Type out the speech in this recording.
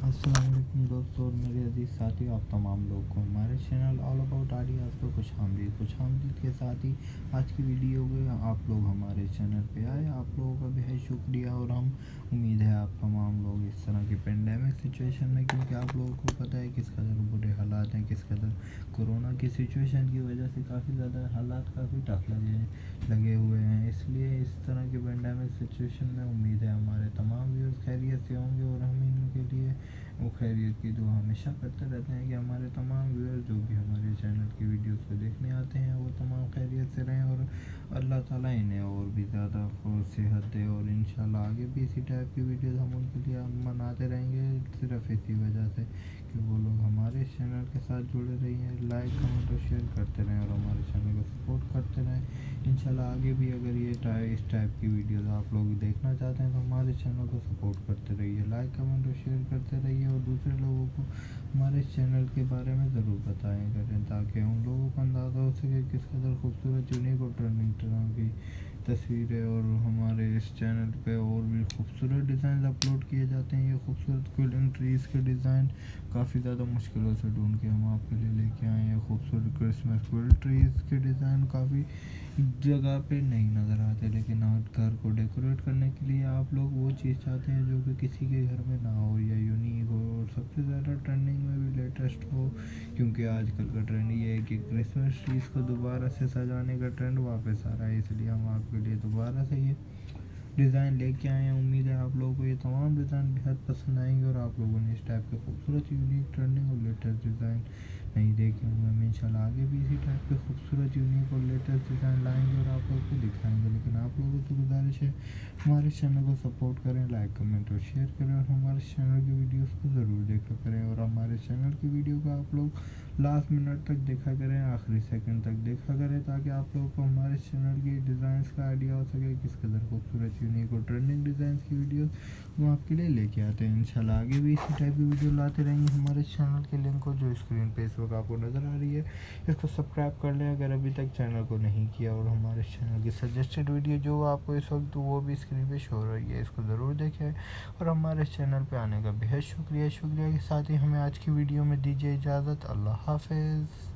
अस्सलाम वालेकुम दोस्तों और मेरे अजीज़ साथियों, आप तमाम लोगों को हमारे चैनल ऑल अबाउट आइडियाज़ को खुश आमदीद के साथ ही आज की वीडियो में आप लोग हमारे चैनल पे आए। आप लोगों का बेहद शुक्रिया और हम उम्मीद है आप तमाम लोग इस तरह की पेंडेमिक सिचुएशन में, क्योंकि आप लोगों को पता है किस कदर बुरे हालात हैं, किस कदर कोरोना की सिचुएशन की वजह से काफ़ी ज़्यादा हालात काफ़ी टफ लगे हुए हैं। इसलिए इस तरह की पेंडेमिक सिचुएशन में उम्मीद है हमारे तमाम व्यूअर्स खैरियत से होंगे और हम इनके लिए वो खैरियत की दुआ हमेशा करते रहते हैं कि हमारे तमाम व्यूअर्स जो भी हमारे चैनल की वीडियोस को देखने आते हैं वो तमाम खैरियत से रहें और अल्लाह ताला इन्हें और भी ज़्यादा सेहत दे। और इंशाल्लाह आगे भी इसी टाइप की वीडियोस हम उनके लिए बनाते रहेंगे, सिर्फ इसी वजह से कि वो लोग हमारे चैनल के साथ जुड़े रहिए, लाइक कमेंट और शेयर करते रहें और हमारे चैनल को सपोर्ट करते रहें। इंशाल्लाह आगे भी अगर ये इस टाइप की वीडियोस आप लोग देखना चाहते हैं तो हमारे चैनल को सपोर्ट करते रहिए, लाइक कमेंट और शेयर करते रहिए और दूसरे लोगों को हमारे चैनल के बारे में ज़रूर बताएं करें, ताकि उन लोगों को अंदाज़ा हो सके किस कदर खूबसूरत यूनिक और ट्रेंडिंग तरह की तस्वीरें और हमारे इस चैनल पे और भी खूबसूरत डिज़ाइन अपलोड किए जाते हैं। ये खूबसूरत क्विलिंग ट्रीज़ के डिज़ाइन काफ़ी ज़्यादा मुश्किलों से ढूंढ के हम आपके लिए लेके आए हैं। खूबसूरत क्रिसमस क्विल ट्रीज़ के डिज़ाइन काफ़ी जगह पे नहीं नज़र आते, लेकिन आप घर को डेकोरेट करने के लिए आप लोग वो चीज़ चाहते हैं जो कि किसी के घर में ना हो या यूनिक हो और सबसे ज़्यादा ट्रेंडिंग में भी लेटेस्ट हो, क्योंकि आजकल का ट्रेंड ये है कि क्रिसमस ट्रीज़ को दोबारा से सजाने का ट्रेंड वापस आ रहा है। इसलिए हम आपके लिए दोबारा से ये डिज़ाइन लेके आए हैं। उम्मीद है आप लोगों को ये तमाम डिज़ाइन बेहद पसंद आएंगे और आप लोगों ने इस टाइप के खूबसूरत यूनिक ट्रेंडिंग और लेटेस्ट डिज़ाइन नहीं देखे होंगे। हम इंशाल्लाह आगे भी इसी टाइप के खूबसूरत यूनिक और लेटेस्ट डिज़ाइन लाएंगे और आप लोगों को दिखाएंगे। लेकिन आप लोगों से गुजारिश है हमारे चैनल को सपोर्ट करें, लाइक कमेंट और शेयर करें और हमारे चैनल की वीडियोस को ज़रूर देखा करें और हमारे चैनल की वीडियो को आप लोग लास्ट मिनट तक देखा करें, आखिरी सेकंड तक देखा करें, ताकि आप लोगों को हमारे चैनल की डिज़ाइंस का आइडिया हो सके किस कदर खूबसूरत यूनिक और ट्रेंडिंग डिज़ाइंस की वीडियोस हम आपके लिए लेके आते हैं। इंशाल्लाह आगे भी इसी टाइप की वीडियो लाते रहेंगे। हमारे चैनल के लिंक को जो स्क्रीन पे इस वक्त आपको नज़र आ रही है इसको सब्सक्राइब कर लें अगर अभी तक चैनल को नहीं किया, और हमारे चैनल की सजेस्टेड वीडियो जो आपको इस वक्त वो भी स्क्रीन पे शो हो रही है, इसको ज़रूर देखें और हमारे चैनल पे आने का बेहद शुक्रिया के साथ ही हमें आज की वीडियो में दीजिए इजाज़त। अल्लाह हाफ़िज़।